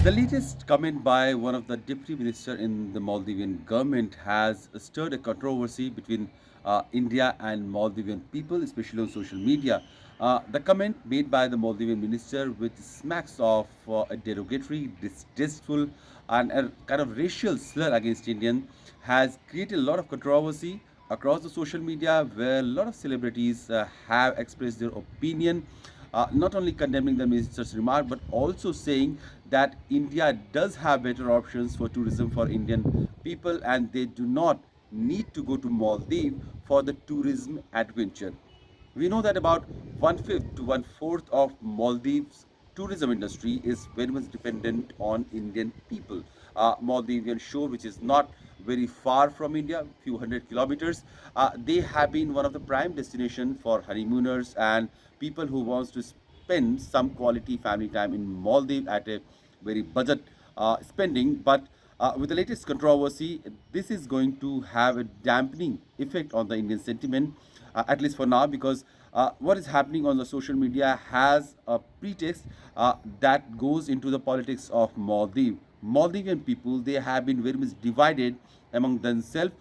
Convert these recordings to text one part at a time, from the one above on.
The latest comment by one of the deputy minister in the Maldivian government has stirred a controversy between India and Maldivian people, especially on social media. The comment made by the Maldivian minister, which smacks of a derogatory, distasteful, and a kind of racial slur against Indian, has created a lot of controversy across the social media, where a lot of celebrities have expressed their opinion, not only condemning the minister's remark but also saying that India does have better options for tourism for Indian people and they do not need to go to Maldives for the tourism adventure. We know that about one fifth to one fourth of Maldives tourism industry is very much dependent on Indian people. Maldivian shore, which is not very far from India, few hundred kilometers, they have been one of the prime destination for honeymooners and people who wants to spend some quality family time in Maldives at a very budget spending. But with the latest controversy, this is going to have a dampening effect on the Indian sentiment, at least for now, because what is happening on the social media has a pretext that goes into the politics of Maldives. Maldivian people, they have been very much divided among themselves.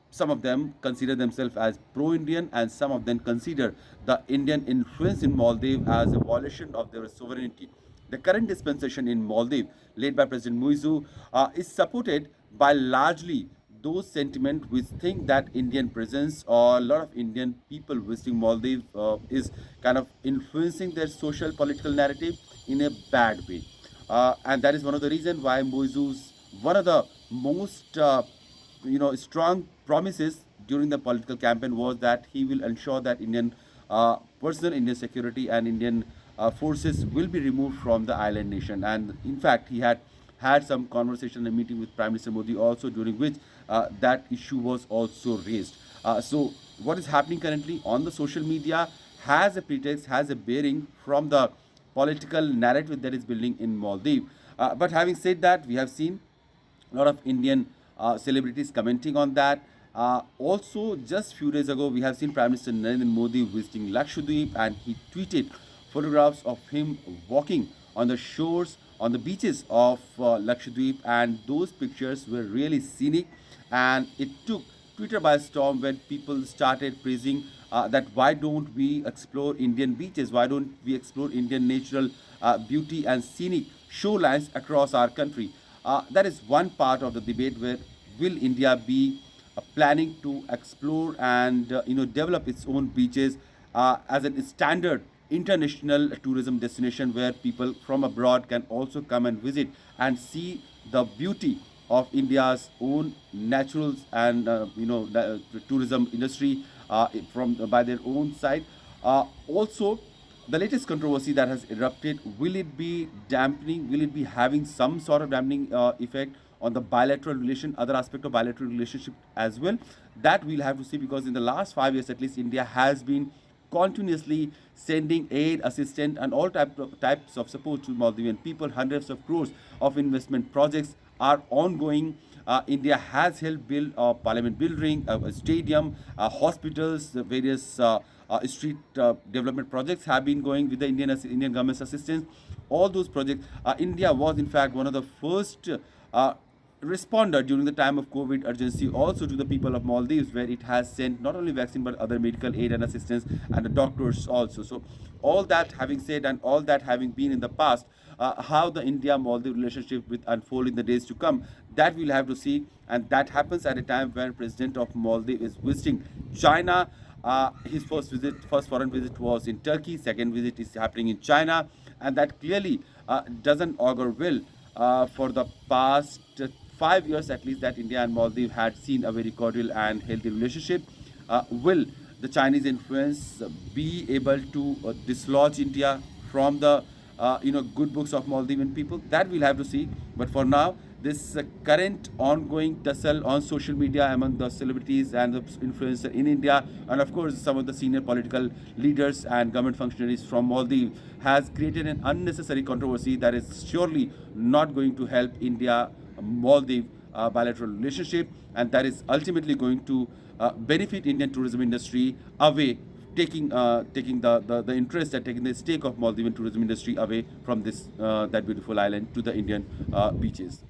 Some of them consider themselves as pro-Indian, and some of them consider the Indian influence in Maldives as a violation of their sovereignty. The current dispensation in Maldives, led by President Muizu, is supported by largely those sentiments which think that Indian presence or a lot of Indian people visiting Maldives is kind of influencing their social political narrative in a bad way. And that is one of the reasons why Muizu's one of the most strong promises during the political campaign was that he will ensure that Indian personal Indian security and Indian forces will be removed from the island nation. And in fact, he had some conversation and meeting with Prime Minister Modi also, during which that issue was also raised. So what is happening currently on the social media has a pretext, has a bearing from the political narrative that is building in Maldives. But having said that, we have seen a lot of Indian celebrities commenting on that. Also, just few days ago, we have seen Prime Minister Narendra Modi visiting Lakshadweep, and he tweeted photographs of him walking on the shores, on the beaches of Lakshadweep, and those pictures were really scenic. And it took Twitter by storm when people started praising that why don't we explore Indian beaches? Why don't we explore Indian natural beauty and scenic shorelines across our country? That is one part of the debate where will India be planning to explore and develop its own beaches as a standard international tourism destination where people from abroad can also come and visit and see the beauty of India's own naturals and the tourism industry from by their own side. Also, the latest controversy that has erupted, will it be dampening, will it be having some sort of dampening effect on the bilateral relation, other aspect of bilateral relationship as well? That we'll have to see, because in the last 5 years at least, India has been continuously sending aid, assistance, and all types of support to Maldivian people. Hundreds of crores of investment projects are ongoing. India has helped build a parliament building, a stadium, hospitals, the various street development projects have been going with the Indian government's assistance. All those projects, India was in fact one of the first responder during the time of COVID urgency also to the people of Maldives, where it has sent not only vaccine but other medical aid and assistance and the doctors also. So all that having said and all that having been in the past, how the India-Maldives relationship will unfold in the days to come, that we'll have to see. And that happens at a time when President of Maldives is visiting China. His first foreign visit was in Turkey. Second visit is happening in China, and that clearly doesn't augur well for the past 5 years at least that India and Maldives had seen a very cordial and healthy relationship. Will the Chinese influence be able to dislodge India from the good books of Maldivian people? That we'll have to see. But for now, this current ongoing tussle on social media among the celebrities and the influencer in India, and of course some of the senior political leaders and government functionaries from Maldives, has created an unnecessary controversy that is surely not going to help India Maldives bilateral relationship, and that is ultimately going to benefit Indian tourism industry away taking the interest and taking the stake of Maldivian tourism industry away from this that beautiful island to the Indian beaches.